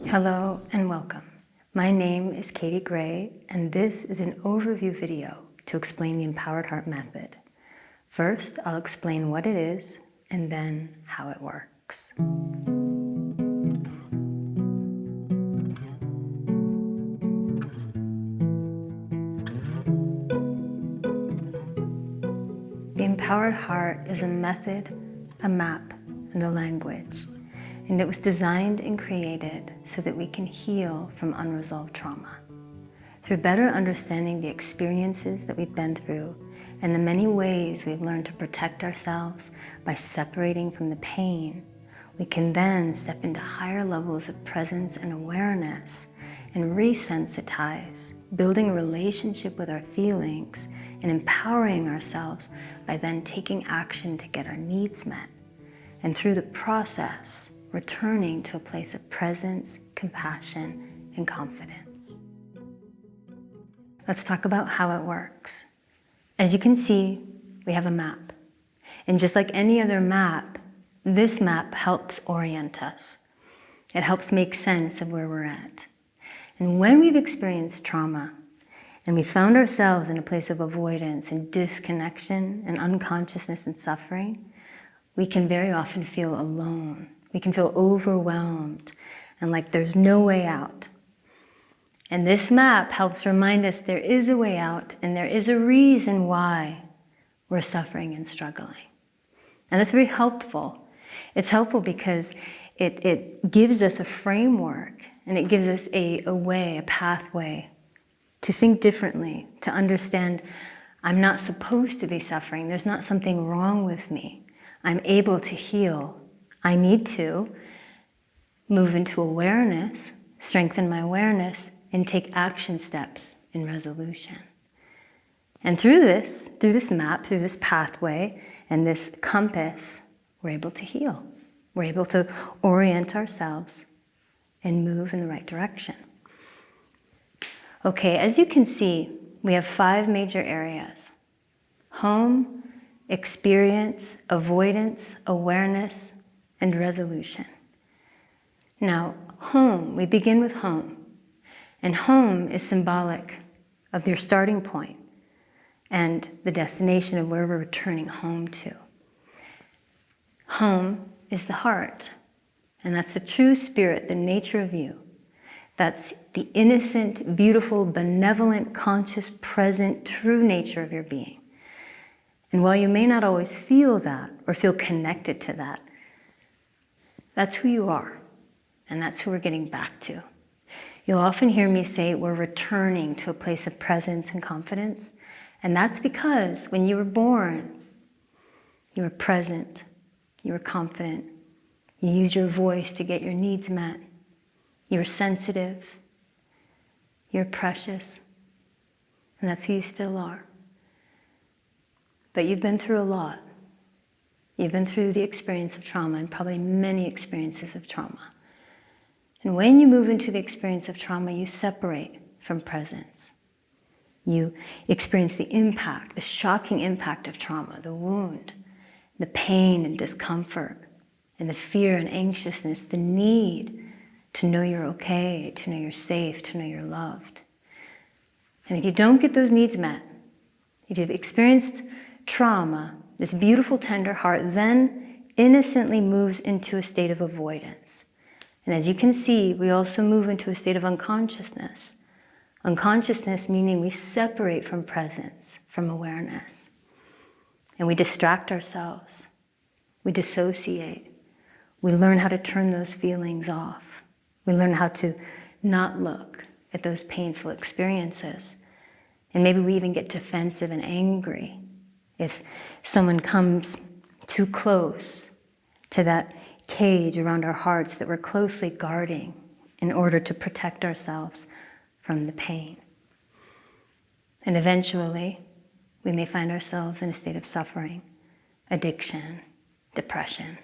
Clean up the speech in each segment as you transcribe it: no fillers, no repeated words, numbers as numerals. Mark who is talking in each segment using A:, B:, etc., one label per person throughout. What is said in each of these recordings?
A: Hello and welcome. My name is Katie Gray, and this is an overview video to explain the Empowered Heart Method. First, I'll explain what it is and then how it works. The Empowered Heart is a method, a map, and a language. And it was designed and created so that we can heal from unresolved trauma. Through better understanding the experiences that we've been through and the many ways we've learned to protect ourselves by separating from the pain, we can then step into higher levels of presence and awareness and resensitize, building a relationship with our feelings and empowering ourselves by then taking action to get our needs met. And through the process, returning to a place of presence, compassion, and confidence. Let's talk about how it works. As you can see, we have a map. And just like any other map, this map helps orient us. It helps make sense of where we're at. And when we've experienced trauma, and we found ourselves in a place of avoidance and disconnection and unconsciousness and suffering, we can very often feel alone. We can feel overwhelmed and like there's no way out. And this map helps remind us there is a way out and there is a reason why we're suffering and struggling. And that's very helpful. It's helpful because it gives us a framework and it gives us a way, a pathway to think differently, to understand I'm not supposed to be suffering. There's not something wrong with me. I'm able to heal. I need to move into awareness, strengthen my awareness, and take action steps in resolution. And through this map, through this pathway, and this compass, we're able to heal. We're able to orient ourselves and move in the right direction. Okay, as you can see, we have 5 major areas: home, experience, avoidance, awareness, and resolution. Now, home, we begin with home. And home is symbolic of your starting point and the destination of where we're returning home to. Home is the heart, and that's the true spirit, the nature of you. That's the innocent, beautiful, benevolent, conscious, present, true nature of your being. And while you may not always feel that or feel connected to that, that's who you are, and that's who we're getting back to. You'll often hear me say we're returning to a place of presence and confidence, and that's because when you were born, you were present, you were confident, you used your voice to get your needs met, you were sensitive, you're precious, and that's who you still are. But you've been through a lot. You've been through the experience of trauma and probably many experiences of trauma. And when you move into the experience of trauma, you separate from presence. You experience the impact, the shocking impact of trauma, the wound, the pain and discomfort, and the fear and anxiousness, the need to know you're okay, to know you're safe, to know you're loved. And if you don't get those needs met, if you've experienced trauma, this beautiful, tender heart then innocently moves into a state of avoidance. And as you can see, we also move into a state of unconsciousness. Unconsciousness meaning we separate from presence, from awareness. And we distract ourselves. We dissociate. We learn how to turn those feelings off. We learn how to not look at those painful experiences. And maybe we even get defensive and angry if someone comes too close to that cage around our hearts that we're closely guarding in order to protect ourselves from the pain. And eventually, we may find ourselves in a state of suffering, addiction, depression,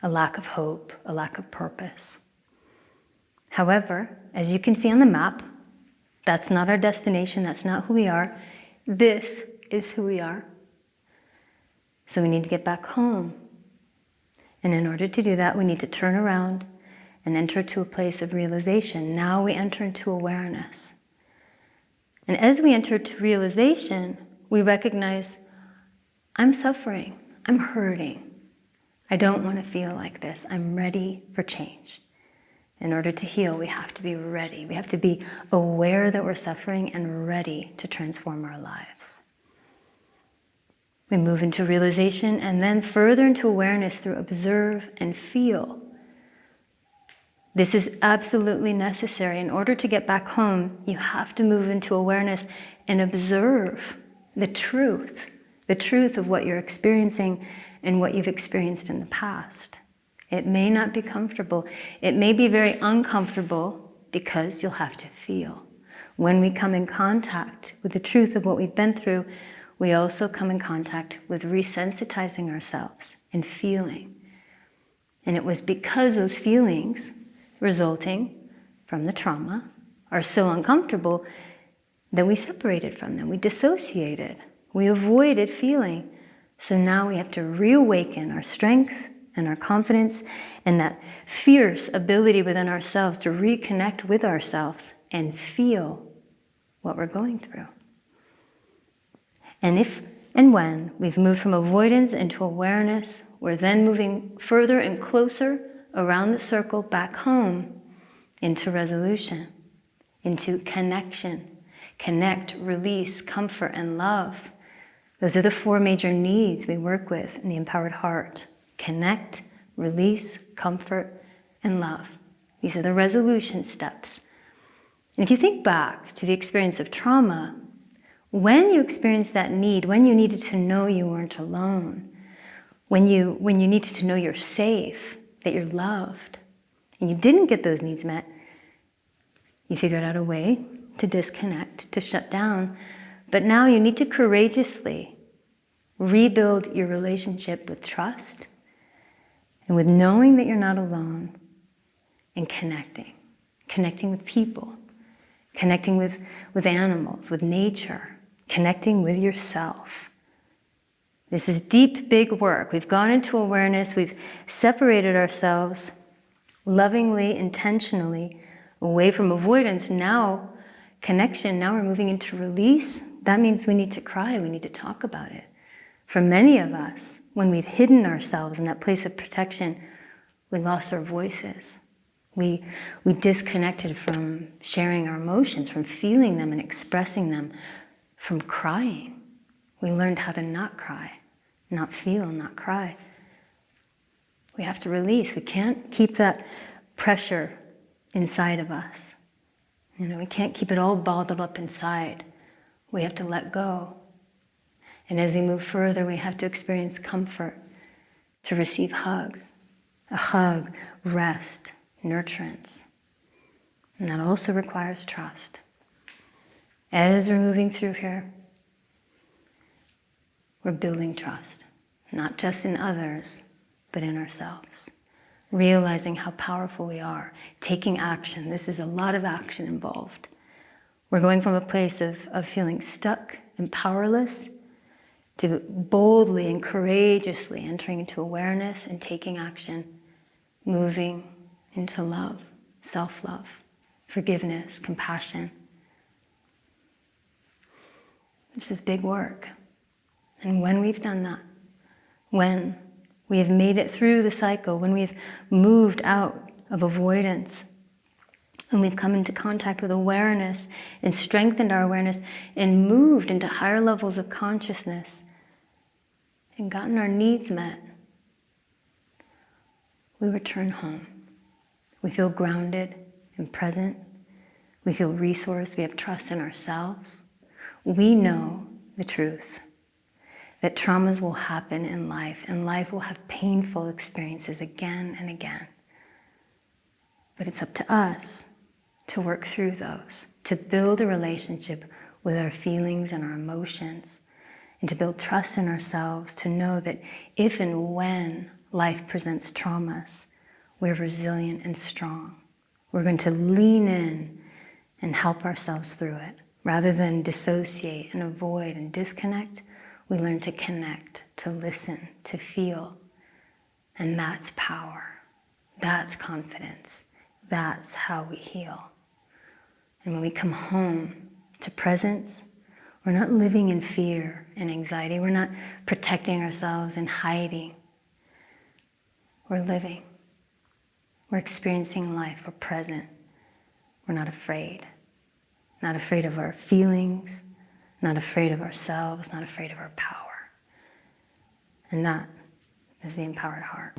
A: a lack of hope, a lack of purpose. However, as you can see on the map, that's not our destination, that's not who we are. This is who we are. So we need to get back home. And in order to do that, we need to turn around and enter to a place of realization. Now we enter into awareness. And as we enter to realization, we recognize, I'm suffering, I'm hurting. I don't want to feel like this. I'm ready for change. In order to heal, we have to be ready. We have to be aware that we're suffering and ready to transform our lives. We move into realization and then further into awareness through observe and feel. This is absolutely necessary. In order to get back home, you have to move into awareness and observe the truth of what you're experiencing and what you've experienced in the past. It may not be comfortable. It may be very uncomfortable because you'll have to feel. When we come in contact with the truth of what we've been through, we also come in contact with resensitizing ourselves and feeling. And it was because those feelings resulting from the trauma are so uncomfortable that we separated from them. We dissociated. We avoided feeling. So now we have to reawaken our strength and our confidence and that fierce ability within ourselves to reconnect with ourselves and feel what we're going through. And if and when we've moved from avoidance into awareness, we're then moving further and closer around the circle back home into resolution, into connection. Connect, release, comfort, and love. Those are the 4 major needs we work with in the Empowered Heart. Connect, release, comfort, and love. These are the resolution steps. And if you think back to the experience of trauma, when you experienced that need, when you needed to know you weren't alone, when you needed to know you're safe, that you're loved, and you didn't get those needs met, you figured out a way to disconnect, to shut down. But now you need to courageously rebuild your relationship with trust and with knowing that you're not alone and connecting with people, connecting with animals, with nature, connecting with yourself. This is deep, big work. We've gone into awareness. We've separated ourselves lovingly, intentionally, away from avoidance. Now, connection. Now we're moving into release. That means we need to cry. We need to talk about it. For many of us, when we've hidden ourselves in that place of protection, we lost our voices. We disconnected from sharing our emotions, from feeling them and expressing them, from crying. We learned how to not cry, not feel, not cry. We have to release. We can't keep that pressure inside of us. We can't keep it all bottled up inside. We have to let go. And as we move further, we have to experience comfort, to receive hugs. A hug, rest, nurturance. And that also requires trust. As we're moving through here, we're building trust, not just in others, but in ourselves. Realizing how powerful we are, taking action. This is a lot of action involved. We're going from a place of feeling stuck and powerless to boldly and courageously entering into awareness and taking action, moving into love, self-love, forgiveness, compassion. This is big work. And when we've done that, when we have made it through the cycle, when we've moved out of avoidance, and we've come into contact with awareness and strengthened our awareness and moved into higher levels of consciousness and gotten our needs met, we return home. We feel grounded and present. We feel resourced. We have trust in ourselves. We know the truth that traumas will happen in life, and life will have painful experiences again and again. But it's up to us to work through those, to build a relationship with our feelings and our emotions, and to build trust in ourselves, to know that if and when life presents traumas, we're resilient and strong. We're going to lean in and help ourselves through it. Rather than dissociate and avoid and disconnect, we learn to connect, to listen, to feel. And that's power. That's confidence. That's how we heal. And when we come home to presence, we're not living in fear and anxiety. We're not protecting ourselves and hiding. We're living. We're experiencing life. We're present. We're not afraid. Not afraid of our feelings, not afraid of ourselves, not afraid of our power. And that is the empowered heart.